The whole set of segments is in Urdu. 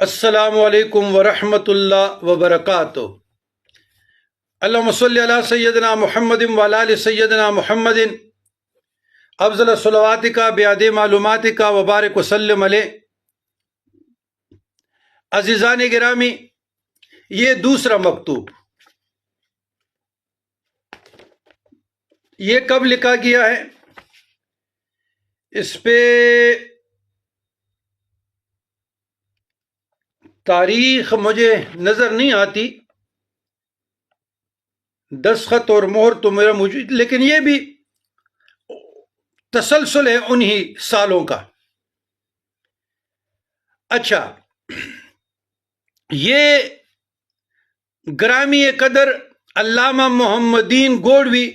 السلام علیکم ورحمۃ اللہ وبرکاتہ۔ اللہم صلی علی سیدنا محمد وعلی آل سیدنا محمد افضل صلواتک بیاد معلوماتک وبارک وسلم علیہ۔ عزیزان گرامی، یہ دوسرا مکتوب، یہ کب لکھا گیا ہے؟ اس پہ تاریخ مجھے نظر نہیں آتی، دستخط اور مہر تو میرا موجود، لیکن یہ بھی تسلسل ہے انہی سالوں کا۔ اچھا، یہ گرامی قدر علامہ محمدین گوڑوی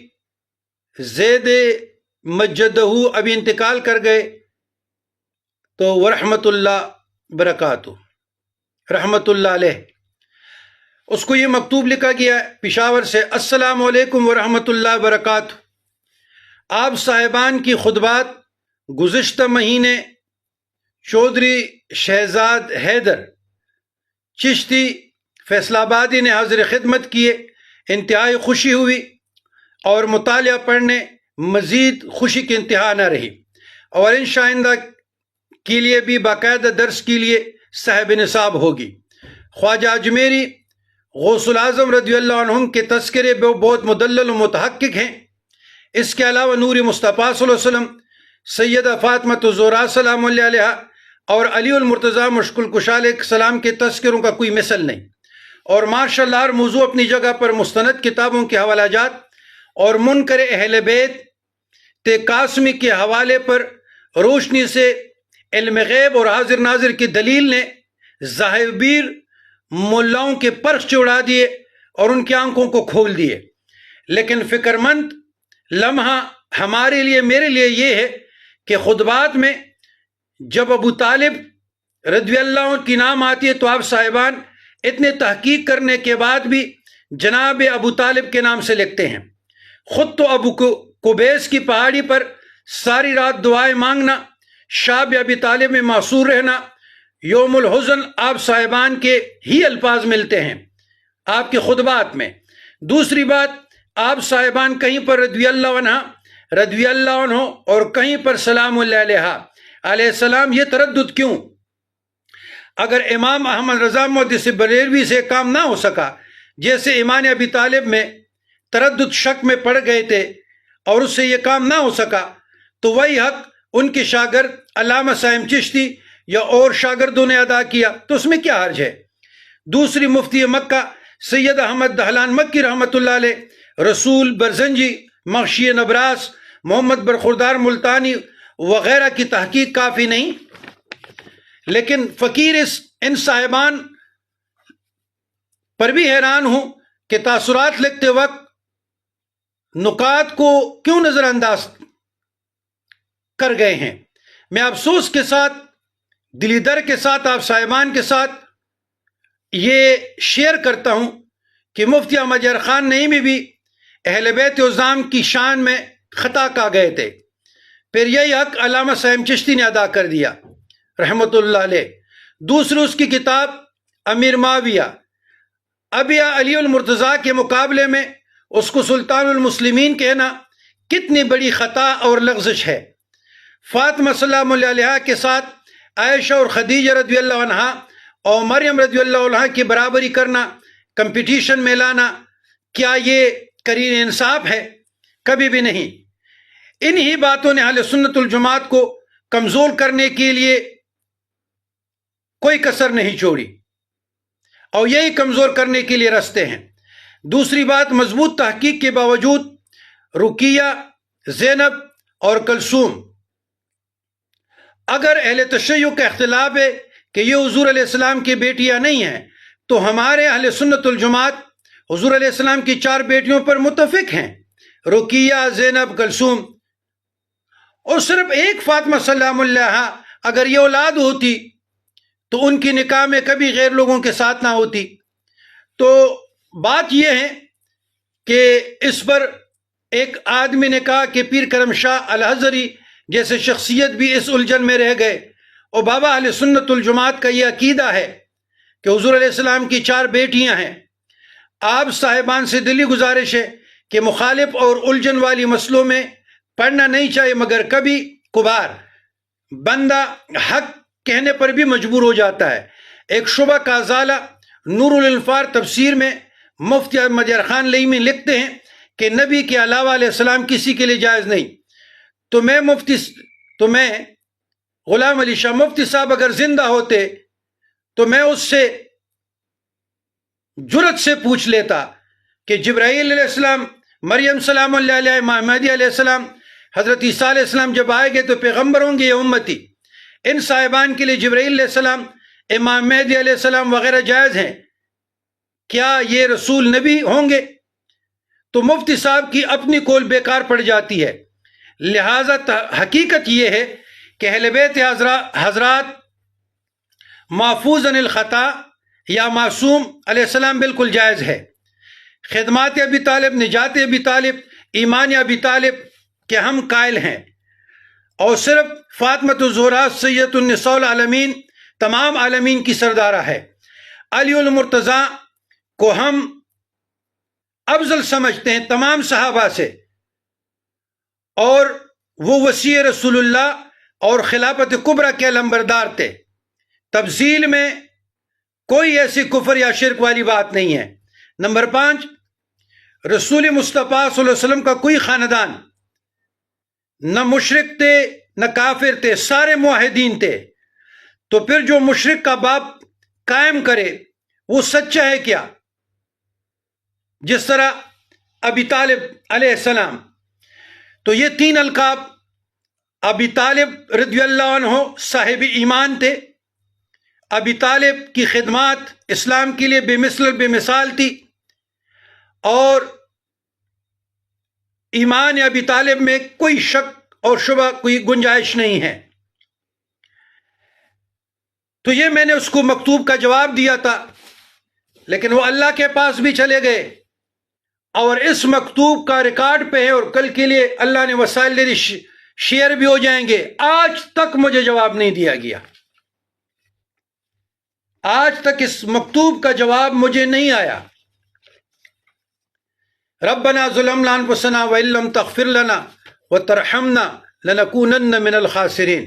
زید مجدہ ابھی انتقال کر گئے، تو ورحمۃ اللہ برکاتہ، رحمت اللہ علیہ، اس کو یہ مکتوب لکھا گیا ہے پشاور سے۔ السلام علیکم ورحمۃ اللہ وبرکاتہ۔ آپ صاحبان کی خطبات گزشتہ مہینے چودھری شہزاد حیدر چشتی فیصل آبادی نے حاضر خدمت کیے، انتہائی خوشی ہوئی اور مطالعہ پڑھنے مزید خوشی کی انتہا نہ رہی، اور ان شائندہ کے لیے بھی باقاعدہ درس کے لیے صاحب نصاب ہوگی۔ خواجہ اجمیری غوث العظم رضی اللہ عنہم کے تذکرے بہت مدلل و متحقق ہیں۔ اس کے علاوہ نور مصطفیٰ صلی اللہ علیہ وسلم، سیدہ فاطمہ الزہرا سلام اللہ علیہا اور علی المرتضیٰ مشکل کشا علیہ السلام کے تذکروں کا کوئی مثل نہیں، اور ماشاء اللہ ہر موضوع اپنی جگہ پر مستند کتابوں کے حوالہ جات اور منکر اہل بیت قاسمی کے حوالے پر روشنی سے علم غیب اور حاضر ناظر کی دلیل نے ظاہربیر ملاؤں کے پرخ چڑھا دیے اور ان کی آنکھوں کو کھول دیے۔ لیکن فکر مند لمحہ ہمارے لیے، میرے لیے یہ ہے کہ خطبات میں جب ابو طالب رضی اللہ عنہ کی نام آتی ہے تو آپ صاحبان اتنے تحقیق کرنے کے بعد بھی جناب ابو طالب کے نام سے لکھتے ہیں۔ خود تو ابو قبیس کی پہاڑی پر ساری رات دعائیں مانگنا، شاب ابی طالب میں معصور رہنا، یوم الحزن آپ صاحبان کے ہی الفاظ ملتے ہیں آپ کے خطبات میں۔ دوسری بات، آپ صاحبان کہیں پر رضی اللہ عنہ، رضی اللہ عنہ اور کہیں پر سلام اللہ علیہ علیہ السلام، یہ تردد کیوں؟ اگر امام احمد رضا محدث بریلوی سے کام نہ ہو سکا، جیسے ایمان ابی طالب میں تردد شک میں پڑ گئے تھے اور اس سے یہ کام نہ ہو سکا، تو وہی حق ان کے شاگرد علامہ صاحب چشتی یا اور شاگردوں نے ادا کیا، تو اس میں کیا حرج ہے؟ دوسری، مفتی مکہ سید احمد دہلان مکی رحمۃ اللہ علیہ، رسول برزنجی، مغشی نبراس، محمد برخوردار ملتانی وغیرہ کی تحقیق کافی نہیں؟ لیکن فقیر ان صاحبان پر بھی حیران ہوں کہ تاثرات لکھتے وقت نکات کو کیوں نظر انداز کر گئے ہیں۔ میں افسوس کے ساتھ، دلی در کے ساتھ آپ صاحبان کے ساتھ یہ شیئر کرتا ہوں کہ مفتی احمد ظاہر خان نعیمی بھی اہل بیت عظام کی شان میں خطا کا گئے تھے، پھر یہی حق علامہ صاحب چشتی نے ادا کر دیا رحمت اللہ علیہ۔ دوسری، اس کی کتاب امیر معاویہ ابی علی المرتضیٰ کے مقابلے میں اس کو سلطان المسلمین کہنا کتنی بڑی خطا اور لغزش ہے۔ فاطمہ سلام اللہ علیہ کے ساتھ عائشہ اور خدیجہ رضی اللہ عنہا اور مریم رضی اللہ عنہا کی برابری کرنا، کمپٹیشن میں لانا، کیا یہ قرین انصاف ہے؟ کبھی بھی نہیں۔ انہی باتوں نے اہل سنت الجماعت کو کمزور کرنے کے لیے کوئی کسر نہیں چھوڑی، اور یہی کمزور کرنے کے لیے رستے ہیں۔ دوسری بات، مضبوط تحقیق کے باوجود رقیہ، زینب اور کلثوم، اگر اہل تشیع کا اختلاف ہے کہ یہ حضور علیہ السلام کی بیٹیاں نہیں ہیں، تو ہمارے اہل سنت الجماعت حضور علیہ السلام کی 4 بیٹیوں پر متفق ہیں، رقیہ، زینب، کلثوم، اور صرف ایک فاطمہ سلام اللہ، اگر یہ اولاد ہوتی تو ان کی نکاح میں کبھی غیر لوگوں کے ساتھ نہ ہوتی۔ تو بات یہ ہے کہ اس پر ایک آدمی نے کہا کہ پیر کرم شاہ الحضری جیسے شخصیت بھی اس الجھن میں رہ گئے، اور بابا اہل سنت الجماعت کا یہ عقیدہ ہے کہ حضور علیہ السلام کی 4 بیٹیاں ہیں. آپ صاحبان سے دلی گزارش ہے کہ مخالف اور الجھن والی مسئلوں میں پڑھنا نہیں چاہیے، مگر کبھی کبھار بندہ حق کہنے پر بھی مجبور ہو جاتا ہے. ایک شبہ کا ازالہ نور الانفار تفسیر میں مفتی احمد یار خان لیمی لکھتے ہیں کہ نبی کے علاوہ علیہ السلام کسی کے لیے جائز نہیں. تو میں غلام علی شاہ مفتی صاحب اگر زندہ ہوتے تو میں اس سے جرت سے پوچھ لیتا کہ جبرائیل علیہ السلام، مریم سلام اللہ علیہ، امام مہدی علیہ السلام، حضرت عیسیٰ علیہ السلام جب آئے گے تو پیغمبر ہوں گے یا امتی؟ ان صاحبان کے لیے جبرائیل علیہ السلام، امام مہدی علیہ السلام وغیرہ جائز ہیں، کیا یہ رسول نبی ہوں گے؟ تو مفتی صاحب کی اپنی قول بیکار پڑ جاتی ہے. لہذا حقیقت یہ ہے کہ اہل بیت حضرات محفوظ عن الخطا یا معصوم علیہ السلام بالکل جائز ہے. خدمات ابی طالب، نجات ابی طالب، ایمان ابی طالب کے ہم قائل ہیں، اور صرف فاطمۃ الزہرا سید النساء العالمین تمام عالمین کی سردارہ ہے. علی المرتضیٰ کو ہم افضل سمجھتے ہیں تمام صحابہ سے، اور وہ وصی رسول اللہ اور خلافت کبریٰ کے علمبردار تھے. تفضیل میں کوئی ایسی کفر یا شرک والی بات نہیں ہے. نمبر 5، رسول مصطفیٰ صلی اللہ علیہ وسلم کا کوئی خاندان نہ مشرک تھے نہ کافر تھے، سارے موحدین تھے. تو پھر جو مشرک کا باپ قائم کرے وہ سچا ہے کیا؟ جس طرح ابی طالب علیہ السلام، تو یہ 3 القاب، ابی طالب رضی اللہ عنہ صاحب ایمان تھے. ابی طالب کی خدمات اسلام کے لیے بے مثال تھی، اور ایمان ابی طالب میں کوئی شک اور شبہ، کوئی گنجائش نہیں ہے. تو یہ میں نے اس کو مکتوب کا جواب دیا تھا، لیکن وہ اللہ کے پاس بھی چلے گئے، اور اس مکتوب کا ریکارڈ پہ ہے، اور کل کے لیے اللہ نے وسائل دے دی، شیئر بھی ہو جائیں گے. آج تک مجھے جواب نہیں دیا گیا، آج تک اس مکتوب کا جواب مجھے نہیں آیا. ربنا ظلمنا انفسنا وان لم تغفر لنا وترحمنا لنکونن من الخاسرین.